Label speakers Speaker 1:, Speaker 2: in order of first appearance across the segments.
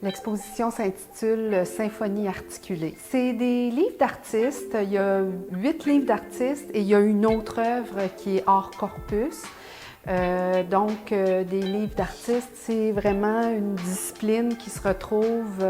Speaker 1: L'exposition s'intitule Symphonie articulée. C'est des livres d'artistes. Il y a 8 livres d'artistes et il y a une autre œuvre qui est hors corpus. Des livres d'artistes, c'est vraiment une discipline qui se retrouve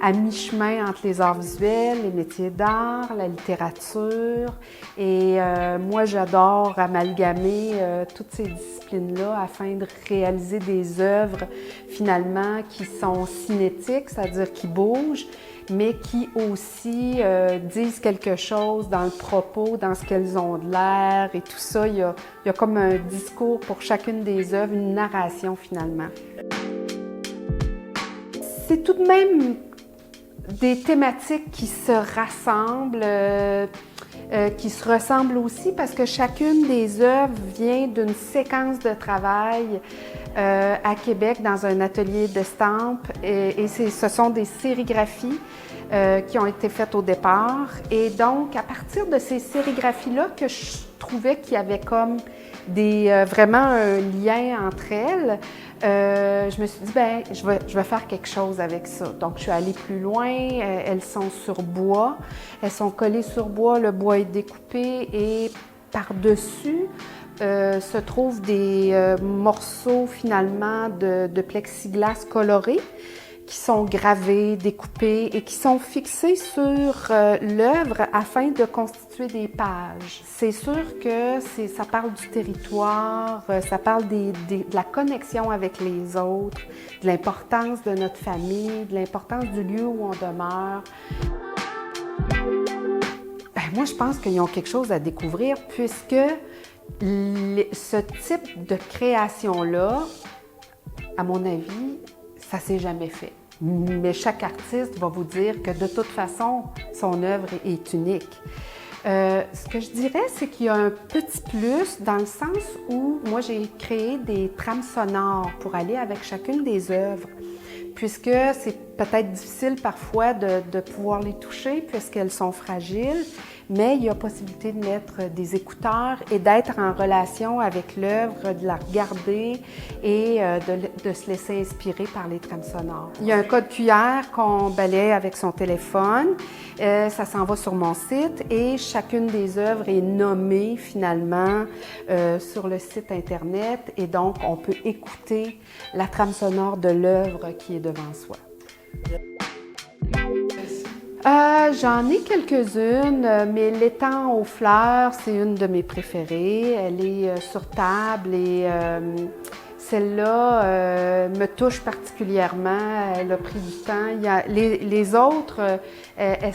Speaker 1: à mi-chemin entre les arts visuels, les métiers d'art, la littérature. Et moi, j'adore amalgamer toutes ces disciplines-là afin de réaliser des œuvres finalement qui sont cinétiques, c'est-à-dire qui bougent, mais qui aussi disent quelque chose dans le propos, dans ce qu'elles ont de l'air et tout ça. Il y a comme un discours pour chacune des œuvres, une narration finalement. C'est tout de même des thématiques qui se rassemblent, qui se ressemblent aussi parce que chacune des œuvres vient d'une séquence de travail à Québec dans un atelier d'estampes ce sont des sérigraphies qui ont été faites au départ. Et donc, à partir de ces sérigraphies-là que je trouvais qu'il y avait comme vraiment un lien entre elles, je me suis dit, ben, je vais faire quelque chose avec ça. Donc, je suis allée plus loin. Elles sont sur bois. Elles sont collées sur bois. Le bois est découpé et par-dessus se trouvent des morceaux finalement de plexiglas colorés qui sont gravés, découpés et qui sont fixés sur l'œuvre afin de constituer des pages. C'est sûr que ça parle du territoire, ça parle de la connexion avec les autres, de l'importance de notre famille, de l'importance du lieu où on demeure. Ben, moi, je pense qu'ils ont quelque chose à découvrir puisque ce type de création-là, à mon avis, ça s'est jamais fait. Mais chaque artiste va vous dire que de toute façon, son œuvre est unique. Ce que je dirais, c'est qu'il y a un petit plus dans le sens où moi, j'ai créé des trames sonores pour aller avec chacune des œuvres, puisque c'est peut-être difficile parfois de pouvoir les toucher puisqu'elles sont fragiles, mais il y a possibilité de mettre des écouteurs et d'être en relation avec l'œuvre, de la regarder et de se laisser inspirer par les trames sonores. Il y a un code QR qu'on balaye avec son téléphone, ça s'en va sur mon site et chacune des œuvres est nommée finalement sur le site Internet et donc on peut écouter la trame sonore de l'œuvre qui est devant soi. J'en ai quelques-unes, mais l'étang aux fleurs, c'est une de mes préférées. Elle est sur table et celle-là me touche particulièrement. Elle a pris du temps. Les autres, elles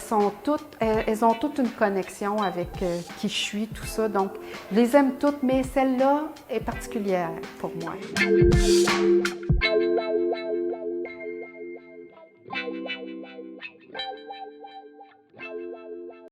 Speaker 1: ont toutes une connexion avec qui je suis, tout ça. Donc, je les aime toutes, mais celle-là est particulière pour moi.